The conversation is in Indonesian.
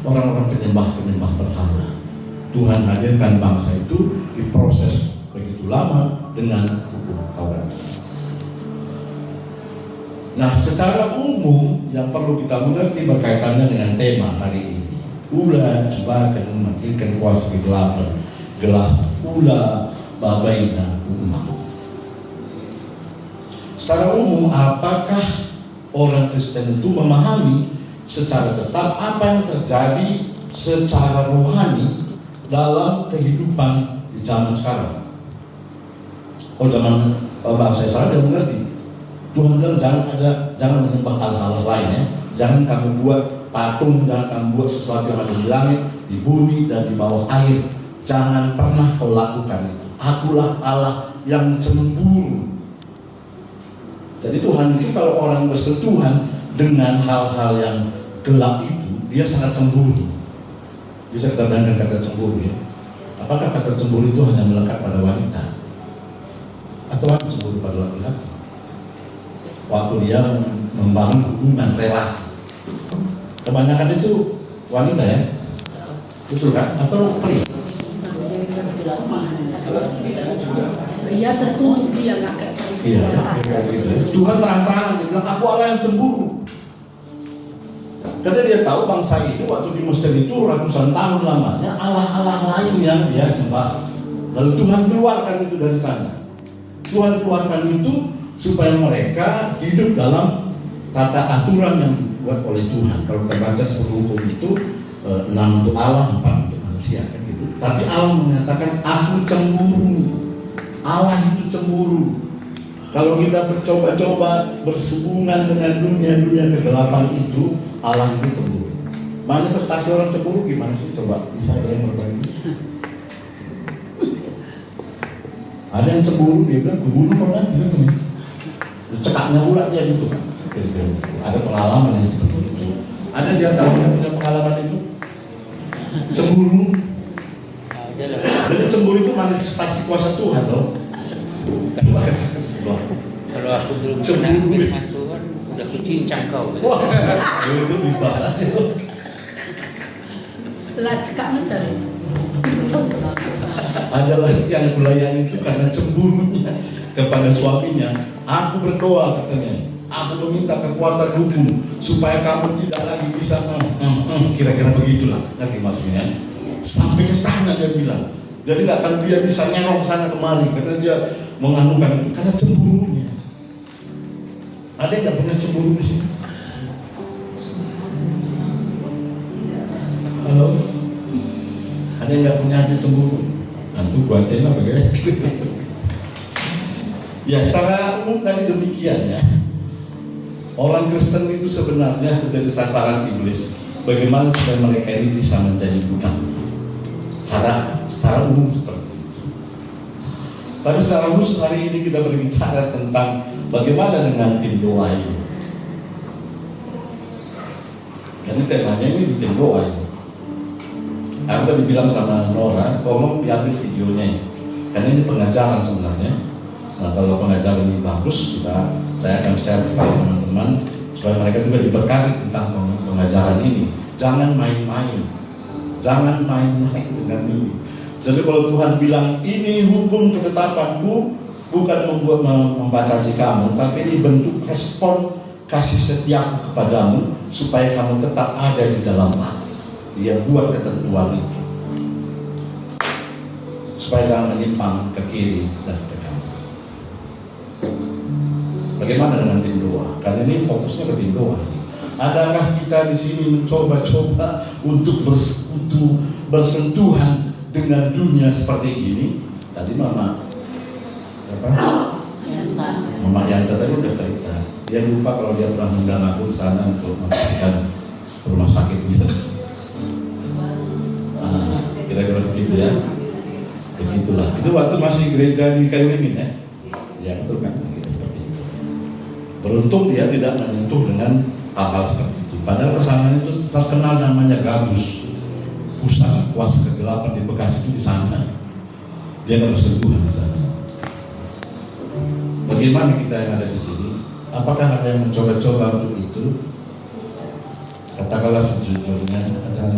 orang-orang penyembah berhala. Tuhan hadirkan bangsa itu diproses begitu lama dengan hukum Taurat. Nah, secara umum yang perlu kita mengerti berkaitannya dengan tema hari ini, ulah coba akan memakinkan kuasa kegelapan, gelap ulah babaina umat. Secara umum, apakah orang Kristen itu memahami secara tetap apa yang terjadi secara rohani dalam kehidupan di zaman sekarang? Oh, zaman bangsa Israel dia mengerti. Tuhan bilang jangan menyembah hal-hal lain ya. Jangan kamu buat patung, jangan kamu buat sesuatu yang ada di langit, di bumi dan di bawah air. Jangan pernah kau lakukan itu. Akulah Allah yang cemburu. Jadi Tuhan itu kalau orang bersentuhan dengan hal-hal yang gelap itu, dia sangat cemburu. Bisa kita bayangkan kata cemburu ya. Apakah kata cemburu itu hanya melekat pada wanita? Atau hanya cemburu pada laki-laki? Waktu dia membangun hubungan relasi, kebanyakan itu wanita ya, betul kan? Atau pria? Ia tertutup dia nggak kayak Iya ya, gitu. Tuhan terang-terangan dia bilang aku Allah yang cemburu. Karena dia tahu bangsa itu waktu di Mesir itu ratusan tahun lamanya Allah-Allah lain yang dia sembah. Lalu Tuhan keluarkan itu dari sana. Tuhan keluarkan itu supaya mereka hidup dalam tata aturan yang dibuat oleh Tuhan. Kalau kita baca 10 hukum itu 6 untuk Allah, 4 untuk manusia kan gitu. Tapi Allah menyatakan aku cemburu. Allah itu cemburu. Kalau kita bercoba-coba bersehubungan dengan dunia kegelapan itu, Allah itu cemburu. Manifestasi orang cemburu gimana sih? Coba bisa ada yang berbagi? Ada yang cemburu dia bilang kubunuh orang tidak kan? Cekaknya pula dia gitu kan. Ada pengalaman yang seperti itu. Ada dia tahu yang punya pengalaman itu cemburu. Jadi cemburu itu manifestasi kuasa Tuhan loh. Kalau aku belum cemburu dengan Tuhan, udah kucincang kau. Wah, itu dibahas. lah cekak mencari. Ada lagi yang melayani itu karena cemburunya kepada suaminya. Aku berdoa katanya, aku meminta kekuatan hukum supaya kamu tidak lagi bisa kira-kira begitulah, ngerti maksudnya? Sampai ke sana dia bilang. Jadi nggak akan dia bisa nyerong ke sana kemari karena dia menganukan itu karena cemburunya. Ada yang nggak pernah cemburu di sini? Halo? Ada yang nggak punya hati cemburu? Nanti buatin lah bagaimana? Ya secara umum tadi demikian ya. Orang Kristen itu sebenarnya menjadi sasaran iblis. Bagaimana supaya mereka ini bisa menjadi budak? Secara umum seperti itu. Tapi secara khusus hari ini kita berbicara tentang bagaimana dengan tim doa ini. Karena temanya ini di tim doa ini. Aku tadi bilang sama Nora, tolong diambil videonya ya. Karena ini pengajaran sebenarnya. Nah kalau pengajaran ini bagus, saya akan share kepada teman-teman supaya mereka juga diberkati tentang pengajaran ini. Jangan main-main, jangan main-main dengan ini. Jadi kalau Tuhan bilang ini hukum ketetapanku, bukan membatasi kamu, tapi ini bentuk respon kasih setiaku kepadamu supaya kamu tetap ada di dalam aku. Dia buat ketentuan itu supaya jangan menyimpang ke kiri dan ke kanan. Bagaimana dengan tim doa? Karena ini fokusnya ke tim doa. Adakah kita di sini mencoba-coba untuk bersekutu, bersentuhan dengan dunia seperti ini? Tadi Mama Yanta tadi udah cerita. Dia lupa kalau dia pernah mengundang aku ke sana untuk membersihkan rumah sakit gitu. Kira-kira begitu ya. Begitulah. Itu waktu masih gereja di Kayu Ringin ya. Ya betul kan? Seperti itu. Beruntung dia tidak menyentuh dengan hal-hal seperti itu. Padahal kesana itu terkenal namanya Gabus, pusat kuasa kegelapan di Bekasi itu di sana. Dia nggak bersentuhan di sana. Bagaimana kita yang ada di sini? Apakah ada yang mencoba-coba untuk itu? Katakanlah sejujurnya, ada